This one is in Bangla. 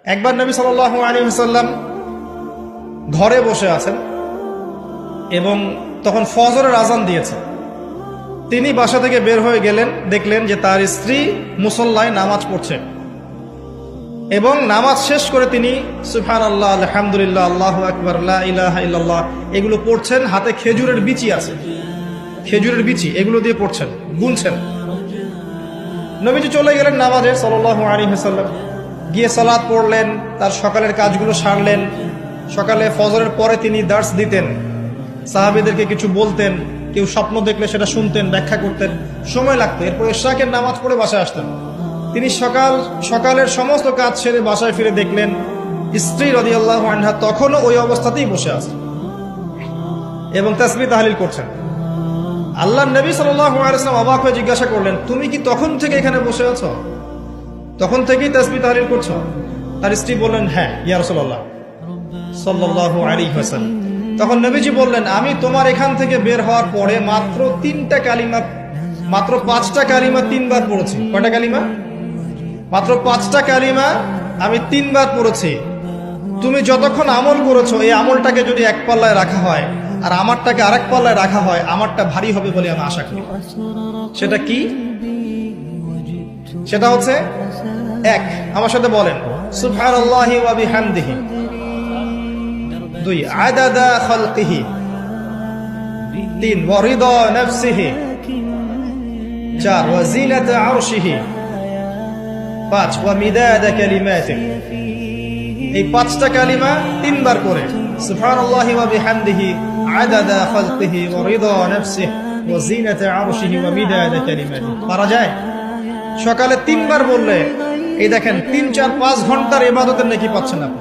একবার নবী সাল্লাল্লাহু আলাইহি ওয়াসাল্লাম ঘরে বসে আছেন এবং তখন ফজরের আজান দিয়েছে। তিনি বাসা থেকে বের হয়ে গেলেন, দেখলেন যে তার স্ত্রী মুসল্লায় নামাজ পড়ছে এবং নামাজ শেষ করে তিনি সুবহানাল্লাহ, আলহামদুলিল্লাহ, আল্লাহু আকবার, লা ইলাহা ইল্লাল্লাহ এগুলো পড়ছেন। হাতে খেজুরের বিচি আছে, খেজুরের বিচি এগুলো দিয়ে পড়ছেন, গুনছেন। নবীজি চলে গেলেন নামাজে সাল্লাল্লাহু আলাইহি ওয়াসাল্লাম, গিয়ে সালাত পড়লেন, তার সকালের কাজগুলো সারলেন। সকালে ফজরের পরে তিনি দার্স দিতেন, সাহাবীদেরকে কিছু বলতেন, কেউ স্বপ্ন দেখলে সেটা শুনতেন, ব্যাখ্যা করতেন, সময় লাগতো। এরপর ইশরাকের নামাজ পড়ে বাসায় আসতেন। তিনি সকালের সমস্ত কাজ সেরে বাসায় ফিরে দেখলেন স্ত্রী রাদিয়াল্লাহু আনহা তখনও ওই অবস্থাতেই বসে আছে এবং তাসবিহ তাহলিল করছেন। আল্লাহর নবী সাল্লাল্লাহু আলাইহি ওয়াসাল্লাম অবাক হয়ে জিজ্ঞাসা করলেন, তুমি কি তখন থেকে এখানে বসে আছো? তখন থেকেই তাসবিহ তাহলিল করছো? তার স্ত্রী বললেন, হ্যাঁ ইয়া রাসূলুল্লাহ সাল্লাল্লাহু আলাইহি ওয়াসাল্লাম। তখন নবীজি বললেন, আমি তোমার এখান থেকে বের হওয়ার পরে মাত্র 5টা কালিমা 3 বার পড়েছি। কয়টা কালিমা? মাত্র 5টা কালিমা আমি 3 বার পড়েছি। তুমি যতক্ষণ আমল করেছো এই আমলটাকে যদি এক পাল্লায় রাখা হয় আর আমারটাকে আরেক পাল্লায় রাখা হয়, আমারটা ভারী হবে বলে আমি আশা করি। সেটা কি? সেটা হচ্ছে এক, আমার সাথে বলেন, সুবহানাল্লাহি ওয়া বিহামদিহি। 2, আদাদা খালকিহি। 3, ওয়া রিদা নাফসিহি। 4, ওয়া জিনাতা আরশিহি। 5, ওয়া মিদাদা কালিমাতিহি। এই 5টা কালিমা 3 বার করে, সুবহানাল্লাহি ওয়া বিহামদিহি, আদাদা খালকিহি, ওয়া রিদা নাফসিহি, ওয়া জিনাতা আরশিহি, ওয়া মিদাদা কালিমাতিহি। পারা যায়? সকালে 3 বার বললে এই দেখেন 3, 4, 5 ঘন্টার ইবাদতের নেকি পাচ্ছেন আপনি।